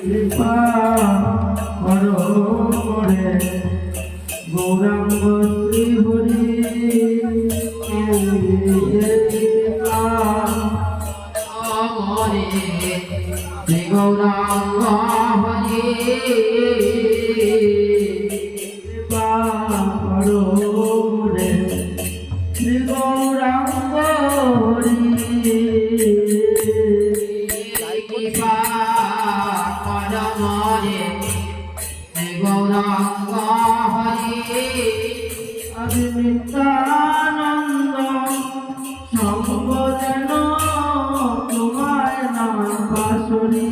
কৃপা করো করে গৌরাঙ্গ শ্রী হরি শ্রী গৌরাঙ্গ হরি কৃপা করো রে শ্রী গৌরাঙ্গ হরি কৃপা করো রে শ্রী গৌরাঙ্গ হরি আদি নিত্যানন্দ সঙ্গ যেন তোমায় নাম পাশরি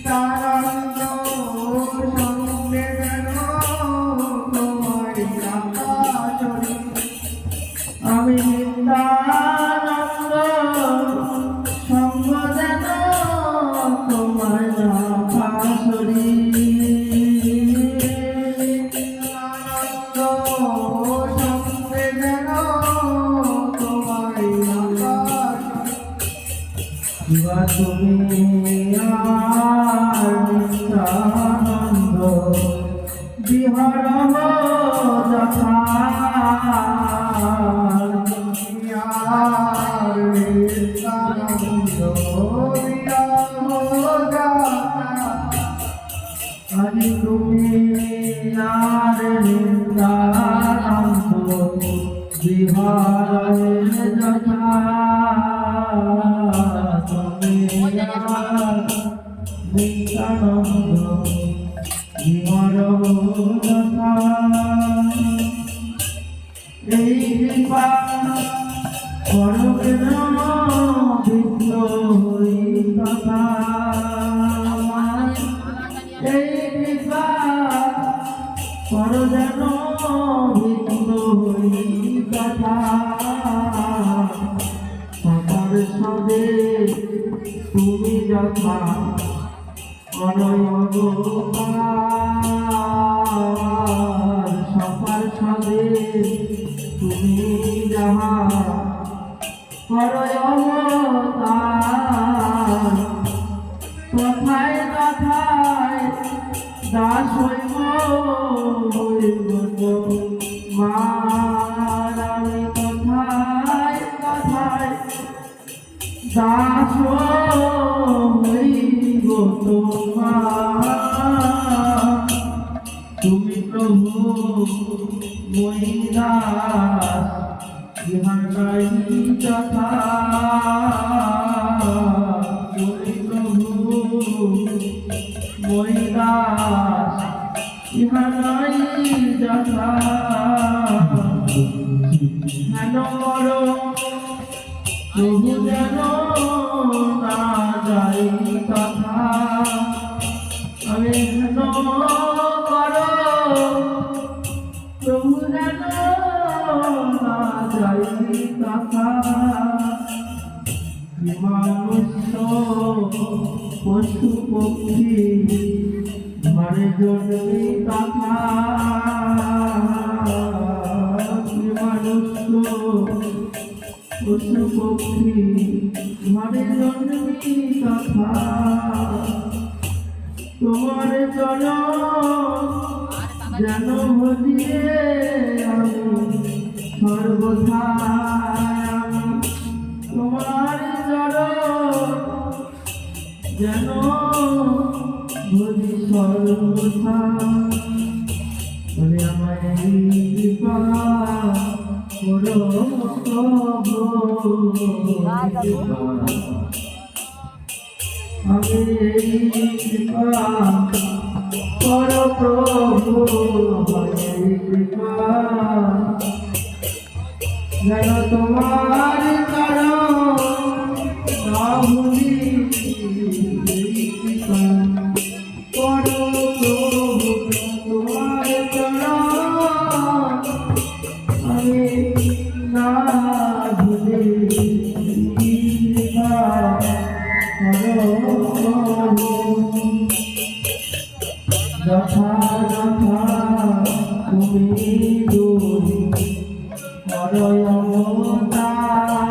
তানন্দ সঙ্গে যেন তোমায় নাম পাশরি আমি নিত্যানন্দ সঙ্গ যেন তোমায় নাম পাশরি তুমি নিত্যানন্দ বিহার যথা নিত্যানন্দ আরে তুমি নিত্যানন্দ বিহার যথা নিত্যানন্দ বিহার যথা এই কৃপা করো কেন বিঘ্ন হই তথা এই কৃপা করো যেন বিঘ্ন হই তথা সবার সবে তুমি যথা অনয়গোপাল সবার সবে তুমি যাহা করয় অবতার কথায় কথায় দাস হইব মার আমি কথায় কথায় দাস হইব তোমার তুমি প্রভু মহিদাস বিহার নাই যথা তুমি প্রভু মহিদাস বিহার নাই যথা হেন করো প্রভু যেন না যাই তথা আমি হেন করো প্রভু যেন না যাই তথা মানুষ পশু পক্ষী ঘরে জন্মি তথা মানুষ পশু পক্ষী ঘরে জন্মি তথা তোমার জন যেন ভজিয়ে আমি সর্বথা তোমার জন যেন ভজি সর্বথা বলে আমায় কৃপা করো প্রভু আমি কৃপা করো প্রভু কৃপা যেন তোমার চরণ না ভুলি কৃপা করো প্রভু তোমার চরণ আমি না ভুলি কৃপা করো যথা যথা তুমি দূরি করয় অবতার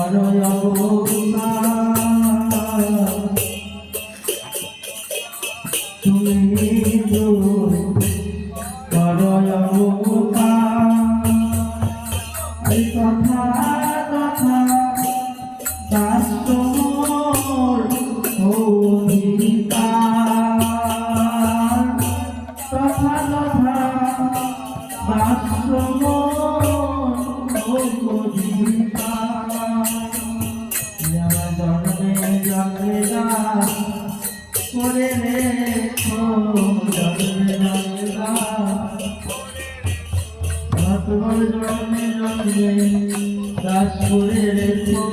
বড় অবতার তুমি বড় অবতার এই কথা কথা দাসর অধিকার কথা কথা দাসর জন্মে জন্মে করে রেখো জন্মে জন্মে জন্মে জন্মে দাস করে রেখো